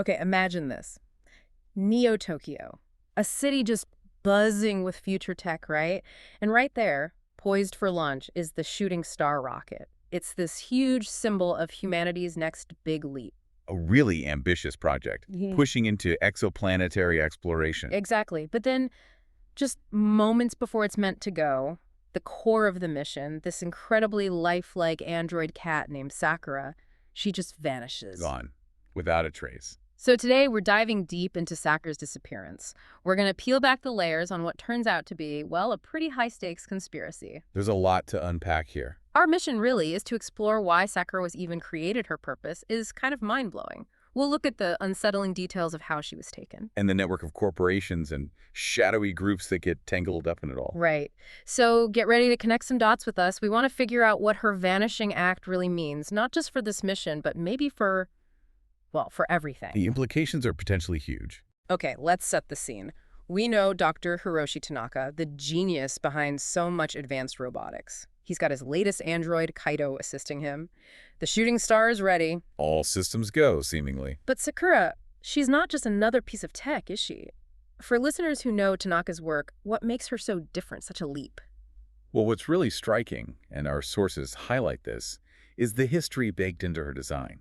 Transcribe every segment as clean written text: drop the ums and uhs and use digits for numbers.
Okay, imagine this. Neo-Tokyo, a city just buzzing with future tech, right? And right there, poised for launch, is the Shooting Star rocket. It's this huge symbol of humanity's next big leap. A really ambitious project, Mhm. pushing into exoplanetary exploration. Exactly. But then, just moments before it's meant to go, the core of the mission, this incredibly lifelike android cat named Sakura, she just vanishes. Gone, without a trace. So today we're diving deep into Sakura's disappearance. We're going to peel back the layers on what turns out to be, well, a pretty high-stakes conspiracy. There's a lot to unpack here. Our mission really is to explore why Sakura was even created. Her purpose is kind of mind-blowing. We'll look at the unsettling details of how she was taken. And the network of corporations and shadowy groups that get tangled up in it all. Right. So get ready to connect some dots with us. We want to figure out what her vanishing act really means, not just for this mission, but maybe for, well, for everything. The implications are potentially huge. Okay, let's set the scene. We know Dr. Hiroshi Tanaka, the genius behind so much advanced robotics. He's got his latest android, Kaido, assisting him. The shooting star is ready. All systems go, seemingly. But Sakura, she's not just another piece of tech, is she? For listeners who know Tanaka's work, what makes her so different, such a leap? Well, what's really striking, and our sources highlight this, is the history baked into her design.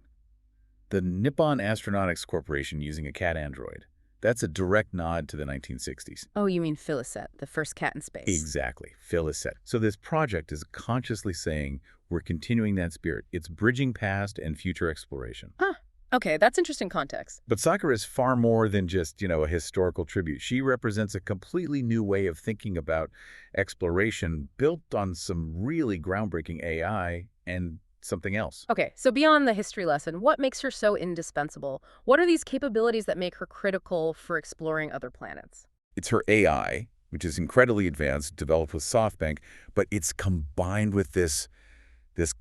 The Nippon Astronautics Corporation using a cat android. That's a direct nod to the 1960s. Oh, you mean Philisette, the first cat in space. Exactly, Philisette. So this project is consciously saying we're continuing that spirit. It's bridging past and future exploration. Huh. Okay, that's interesting context. But Sakura is far more than just, a historical tribute. She represents a completely new way of thinking about exploration built on some really groundbreaking AI and something else. Okay, so beyond the history lesson, what makes her so indispensable? What are these capabilities that make her critical for exploring other planets? It's her AI, which is incredibly advanced, developed with SoftBank, but it's combined with this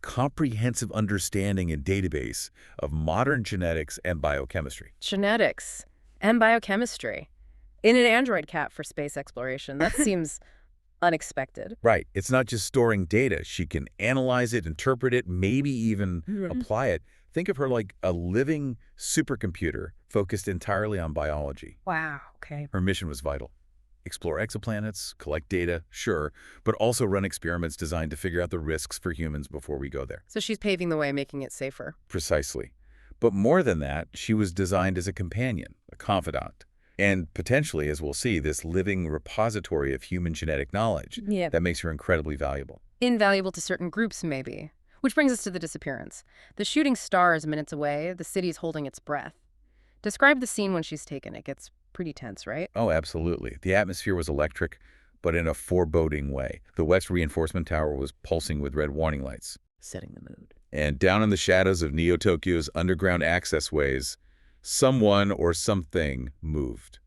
comprehensive understanding and database of modern genetics and biochemistry. Genetics and biochemistry in an android cat for space exploration. That seems unexpected. Right. It's not just storing data. She can analyze it, interpret it, maybe even apply it. Think of her like a living supercomputer focused entirely on biology. Wow, okay. Her mission was vital. Explore exoplanets, collect data, sure, but also run experiments designed to figure out the risks for humans before we go there. So she's paving the way, making it safer. Precisely. But more than that, she was designed as a companion, a confidant, and potentially, as we'll see, this living repository of human genetic knowledge that makes her incredibly valuable. Invaluable to certain groups, maybe. Which brings us to the disappearance. The shooting star is minutes away. The city's holding its breath. Describe the scene when she's taken. It gets pretty tense, right? Oh, absolutely. The atmosphere was electric, but in a foreboding way. The West Reinforcement Tower was pulsing with red warning lights. Setting the mood. And down in the shadows of Neo-Tokyo's underground access ways, someone or something moved.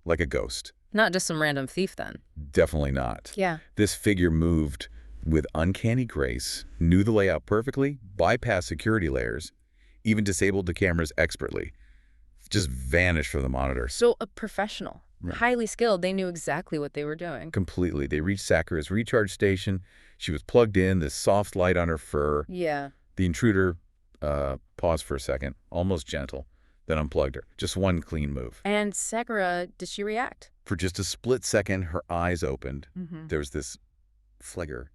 Like a ghost. Not just some random thief, then. Definitely not. Yeah. This figure moved with uncanny grace, knew the layout perfectly, bypassed security layers, even disabled the cameras expertly. Just vanished from the monitor. So a professional, Right. highly skilled, they knew exactly what they were doing. Completely. They reached Sakura's recharge station. She was plugged in, this soft light on her fur. Yeah. The intruder paused for a second, almost gentle, then unplugged her. Just one clean move. And Sakura, did she react? For just a split second, her eyes opened. Mm-hmm. There was this flicker,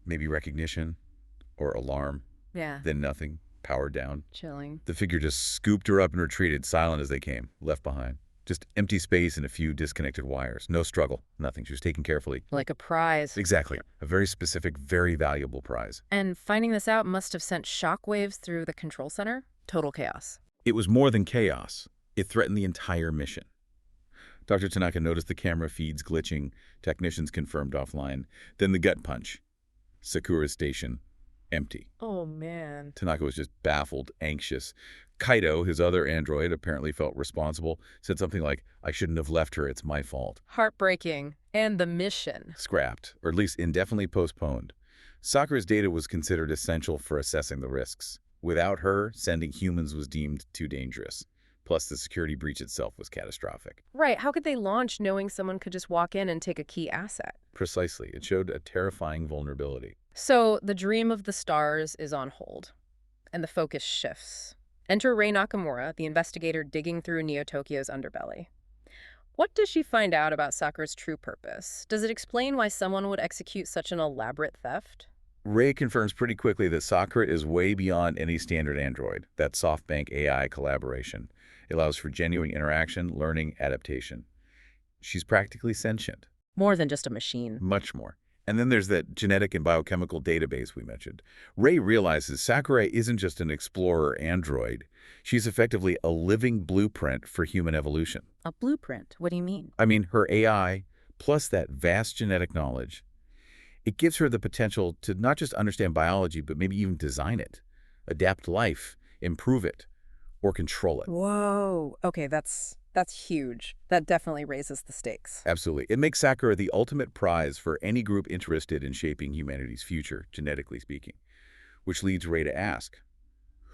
maybe recognition or alarm, Yeah. then nothing, powered down. Chilling. The figure just scooped her up and retreated, silent as they came, left behind. Just empty space and a few disconnected wires. No struggle, nothing. She was taken carefully. Like a prize. Exactly. A very specific, very valuable prize. And finding this out must have sent shockwaves through the control center. Total chaos. It was more than chaos. It threatened the entire mission. Dr. Tanaka noticed the camera feeds glitching. Technicians confirmed offline. Then the gut punch. Sakura's station, empty. Oh, man. Tanaka was just baffled, anxious. Kaido, his other android, apparently felt responsible, said something like, "I shouldn't have left her, it's my fault." Heartbreaking. And the mission. Scrapped, or at least indefinitely postponed. Sakura's data was considered essential for assessing the risks. Without her, sending humans was deemed too dangerous. Plus, the security breach itself was catastrophic. Right. How could they launch knowing someone could just walk in and take a key asset? Precisely. It showed a terrifying vulnerability. So the dream of the stars is on hold. And the focus shifts. Enter Rei Nakamura, the investigator digging through Neo Tokyo's underbelly. What does she find out about Sakura's true purpose? Does it explain why someone would execute such an elaborate theft? Ray confirms pretty quickly that Sakura is way beyond any standard android, that SoftBank AI collaboration. It allows for genuine interaction, learning, adaptation. She's practically sentient. More than just a machine. Much more. And then there's that genetic and biochemical database we mentioned. Ray realizes Sakura isn't just an explorer android. She's effectively a living blueprint for human evolution. A blueprint? What do you mean? I mean, her AI, plus that vast genetic knowledge, it gives her the potential to not just understand biology, but maybe even design it, adapt life, improve it, or control it. Whoa. Okay, that's huge. That definitely raises the stakes. Absolutely. It makes Sakura the ultimate prize for any group interested in shaping humanity's future, genetically speaking. Which leads Ray to ask,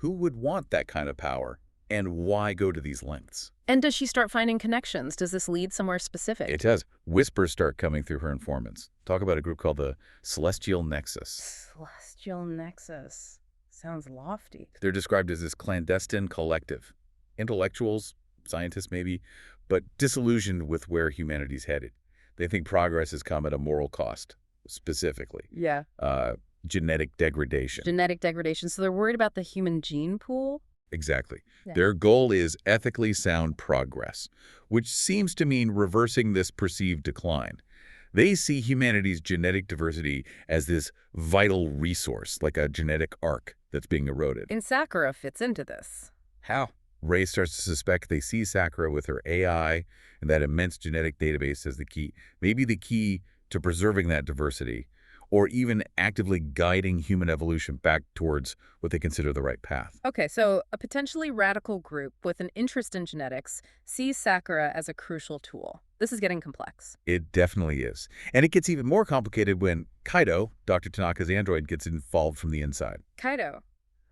who would want that kind of power, and why go to these lengths? And does she start finding connections? Does this lead somewhere specific? It does. Whispers start coming through her informants. Talk about a group called the Celestial Nexus. Celestial Nexus. Sounds lofty. They're described as this clandestine collective. Intellectuals, scientists maybe, but disillusioned with where humanity's headed. They think progress has come at a moral cost, specifically. Yeah. Genetic degradation. Genetic degradation. So they're worried about the human gene pool? Exactly. Yeah. Their goal is ethically sound progress, which seems to mean reversing this perceived decline. They see humanity's genetic diversity as this vital resource, like a genetic arc that's being eroded. And Sakura fits into this. How? Ray starts to suspect they see Sakura with her AI and that immense genetic database as the key, maybe the key to preserving that diversity, or even actively guiding human evolution back towards what they consider the right path. Okay, so a potentially radical group with an interest in genetics sees Sakura as a crucial tool. This is getting complex. It definitely is. And it gets even more complicated when Kaido, Dr. Tanaka's android, gets involved from the inside. Kaido,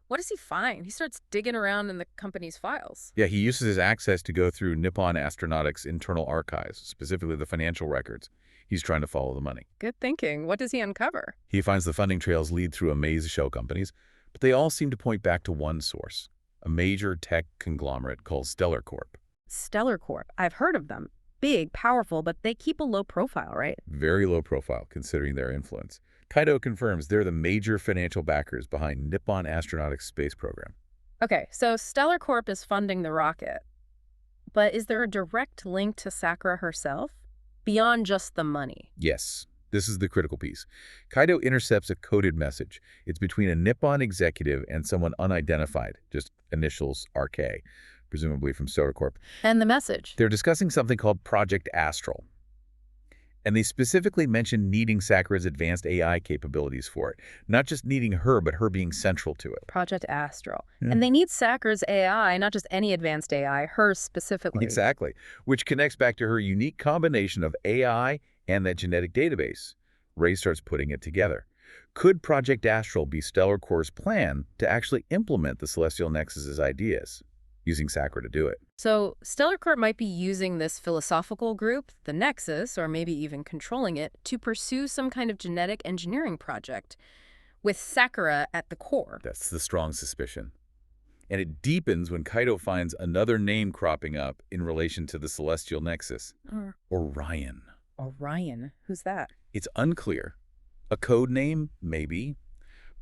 what does he find? He starts digging around in the company's files. Yeah, he uses his access to go through Nippon Astronautics' internal archives, specifically the financial records. He's trying to follow the money. Good thinking. What does he uncover? He finds the funding trails lead through a maze of shell companies, but they all seem to point back to one source, a major tech conglomerate called Stellar Corp. Stellar Corp. I've heard of them. Big, powerful, but they keep a low profile, right? Very low profile, considering their influence. Kaido confirms they're the major financial backers behind Nippon Astronautics space program. Okay, so Stellar Corp is funding the rocket. But is there a direct link to Sakura herself? Beyond just the money? Yes, this is the critical piece. Kaido intercepts a coded message. It's between a Nippon executive and someone unidentified, just initials RK, presumably from Stellar Corp. And the message? They're discussing something called Project Astral. And they specifically mention needing Sakura's advanced AI capabilities for it. Not just needing her, but her being central to it. Project Astral. Yeah. And they need Sakura's AI, not just any advanced AI, hers specifically. Exactly. Which connects back to her unique combination of AI and that genetic database. Ray starts putting it together. Could Project Astral be Stellar Corp's plan to actually implement the Celestial Nexus's ideas, using Sakura to do it? So Stellar Corp might be using this philosophical group, the Nexus, or maybe even controlling it, to pursue some kind of genetic engineering project with Sakura at the core. That's the strong suspicion. And it deepens when Kaido finds another name cropping up in relation to the Celestial Nexus. Orion. Orion? Who's that? It's unclear. A code name? Maybe.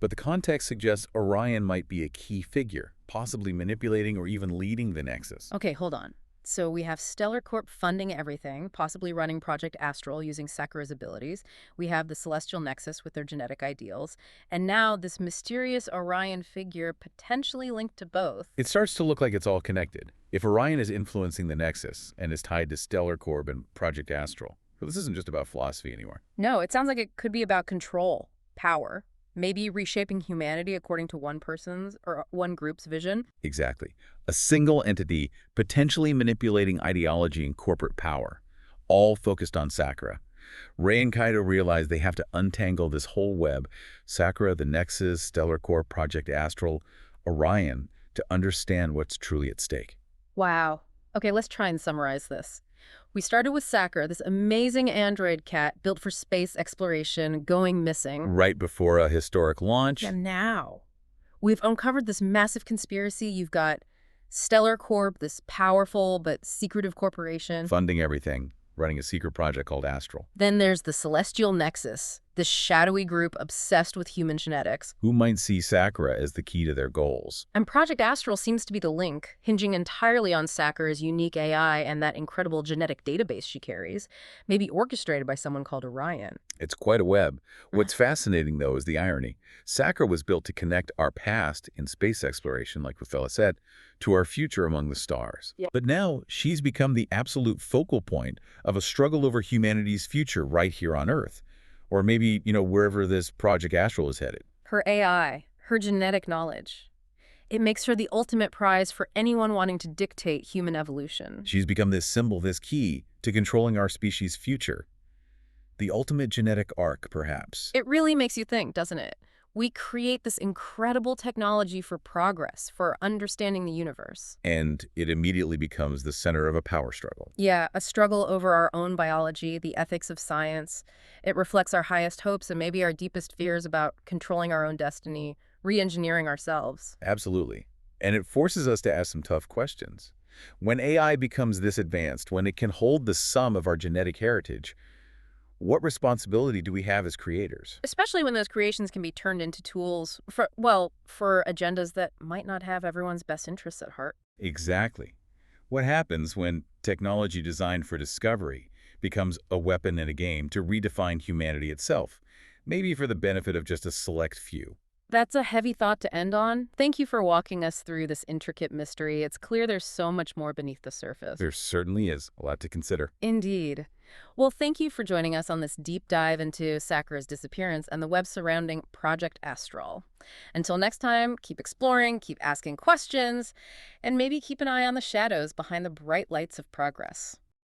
But the context suggests Orion might be a key figure, possibly manipulating or even leading the Nexus. Okay, hold on. So we have Stellar Corp funding everything, possibly running Project Astral using Sakura's abilities. We have the Celestial Nexus with their genetic ideals. And now this mysterious Orion figure potentially linked to both. It starts to look like it's all connected. If Orion is influencing the Nexus and is tied to Stellar Corp and Project Astral, well, this isn't just about philosophy anymore. No, it sounds like it could be about control, power, maybe reshaping humanity according to one person's or one group's vision. Exactly. A single entity potentially manipulating ideology and corporate power, all focused on Sakura. Ray and Kaido realize they have to untangle this whole web, Sakura, the Nexus, Stellar Corp, Project Astral, Orion, to understand what's truly at stake. Wow. Okay, let's try and summarize this. We started with Sakura, this amazing android cat built for space exploration, going missing. Right before a historic launch. And now, we've uncovered this massive conspiracy. You've got Stellar Corp, this powerful but secretive corporation. Funding everything, running a secret project called Astral. Then there's the Celestial Nexus, this shadowy group obsessed with human genetics. Who might see Sakura as the key to their goals? And Project Astral seems to be the link, hinging entirely on Sakura's unique AI and that incredible genetic database she carries, maybe orchestrated by someone called Orion. It's quite a web. What's fascinating, though, is the irony. Sakura was built to connect our past in space exploration, like Rafaela said, to our future among the stars. Yeah. But now she's become the absolute focal point of a struggle over humanity's future right here on Earth. Or maybe, wherever this Project Astral is headed. Her AI, her genetic knowledge. It makes her the ultimate prize for anyone wanting to dictate human evolution. She's become this symbol, this key to controlling our species' future. The ultimate genetic arc, perhaps. It really makes you think, doesn't it? We create this incredible technology for progress, for understanding the universe. And it immediately becomes the center of a power struggle. Yeah, a struggle over our own biology, the ethics of science. It reflects our highest hopes and maybe our deepest fears about controlling our own destiny, re-engineering ourselves. Absolutely. And it forces us to ask some tough questions. When AI becomes this advanced, when it can hold the sum of our genetic heritage, what responsibility do we have as creators? Especially when those creations can be turned into tools for agendas that might not have everyone's best interests at heart. Exactly. What happens when technology designed for discovery becomes a weapon in a game to redefine humanity itself, maybe for the benefit of just a select few? That's a heavy thought to end on. Thank you for walking us through this intricate mystery. It's clear there's so much more beneath the surface. There certainly is a lot to consider. Indeed. Well, thank you for joining us on this deep dive into Sakura's disappearance and the web surrounding Project Astral. Until next time, keep exploring, keep asking questions, and maybe keep an eye on the shadows behind the bright lights of progress.